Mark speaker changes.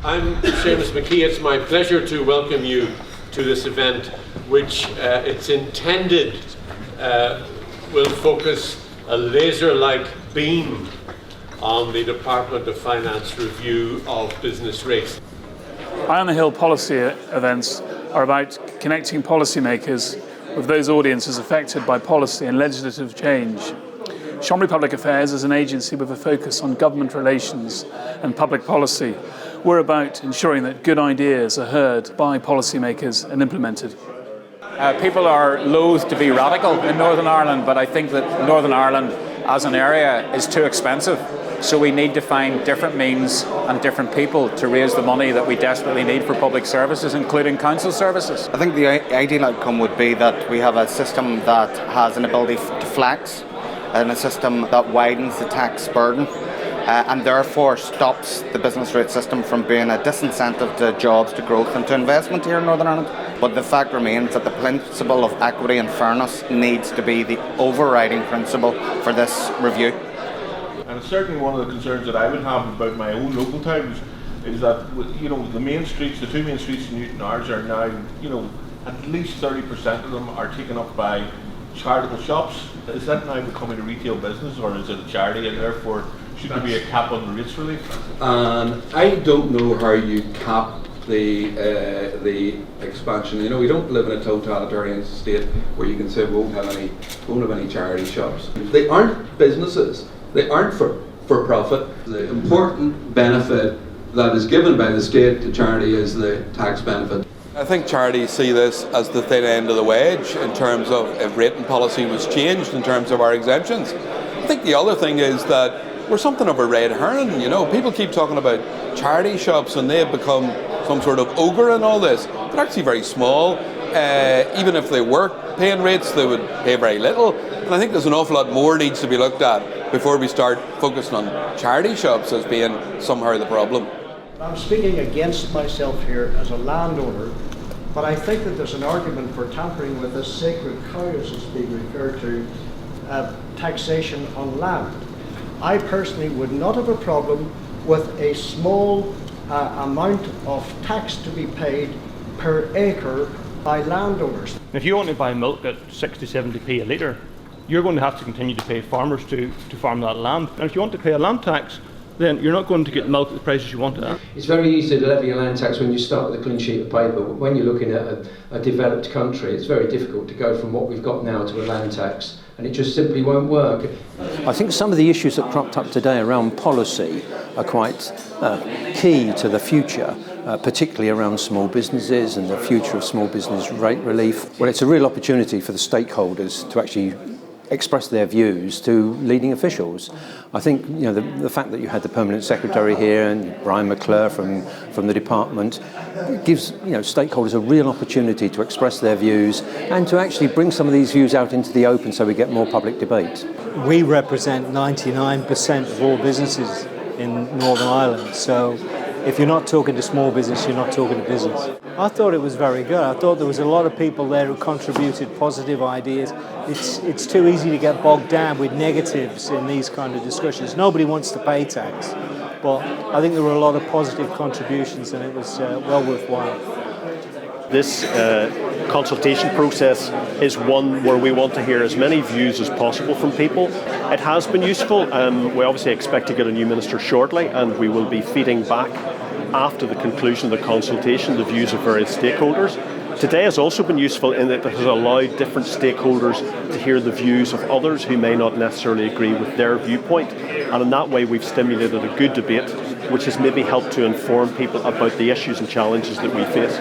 Speaker 1: I'm Seamus McKee. It's my pleasure to welcome you to this event, which it's intended will focus a laser-like beam on the Department of Finance review of business rates.
Speaker 2: Eye on the Hill policy events are about connecting policymakers with those audiences affected by policy and legislative change. Chambré Public Affairs is an agency with a focus on government relations and public policy. We're about ensuring that good ideas are heard by policymakers and implemented.
Speaker 3: People are loath to be radical in Northern Ireland, but I think that Northern Ireland as an area is too expensive. So we need to find different means and different people to raise the money that we desperately need for public services, including council services.
Speaker 4: I think the ideal outcome would be that we have a system that has an ability to flex and a system that widens the tax burden and therefore stops the business rate system from being a disincentive to jobs, to growth and to investment here in Northern Ireland. But the fact remains that the principle of equity and fairness needs to be the overriding principle for this review.
Speaker 5: And certainly one of the concerns that I would have about my own local towns is that, the main streets, the two main streets in Newton Ards are now, at least 30% of them are taken up by charitable shops. Is that now becoming a retail business, or is it a charity, and therefore should there be a cap on the rates relief?
Speaker 6: And I don't know how you cap the expansion. We don't live in a totalitarian state where you can say we won't have any charity shops. They aren't businesses. They aren't for profit. The important benefit that is given by the state to charity is the tax benefit.
Speaker 7: I think charities see this as the thin end of the wedge in terms of if rating policy was changed in terms of our exemptions. I think the other thing is that we're something of a red herring. People keep talking about charity shops and they've become some sort of ogre in all this. They're actually very small. Even if they were paying rates, they would pay very little. And I think there's an awful lot more needs to be looked at before we start focusing on charity shops as being somehow the problem.
Speaker 8: I'm speaking against myself here as a landowner, but I think that there's an argument for tampering with this sacred cow, as it's being referred to, taxation on land. I personally would not have a problem with a small amount of tax to be paid per acre by landowners.
Speaker 9: If you want to buy milk at 60-70p a litre, you're going to have to continue to pay farmers to farm that land. And if you want to pay a land tax, then you're not going to get milk at the prices you want it at.
Speaker 10: It's very easy to levy a land tax when you start with a clean sheet of paper, but when you're looking at a developed country, it's very difficult to go from what we've got now to a land tax, and it just simply won't work.
Speaker 11: I think some of the issues that cropped up today around policy are quite key to the future, particularly around small businesses and the future of small business rate relief. Well, it's a real opportunity for the stakeholders to actually express their views to leading officials. I think the fact that you had the Permanent Secretary here and Brian McClure from the department gives stakeholders a real opportunity to express their views and to actually bring some of these views out into the open so we get more public debate.
Speaker 12: We represent 99% of all businesses in Northern Ireland, so if you're not talking to small business, you're not talking to business. I thought it was very good. I thought there was a lot of people there who contributed positive ideas. It's too easy to get bogged down with negatives in these kind of discussions. Nobody wants to pay tax, but I think there were a lot of positive contributions and it was well worthwhile.
Speaker 13: This consultation process is one where we want to hear as many views as possible from people. It has been useful. We obviously expect to get a new minister shortly, and we will be feeding back after the conclusion of the consultation the views of various stakeholders. Today has also been useful in that it has allowed different stakeholders to hear the views of others who may not necessarily agree with their viewpoint, and in that way we've stimulated a good debate which has maybe helped to inform people about the issues and challenges that we face.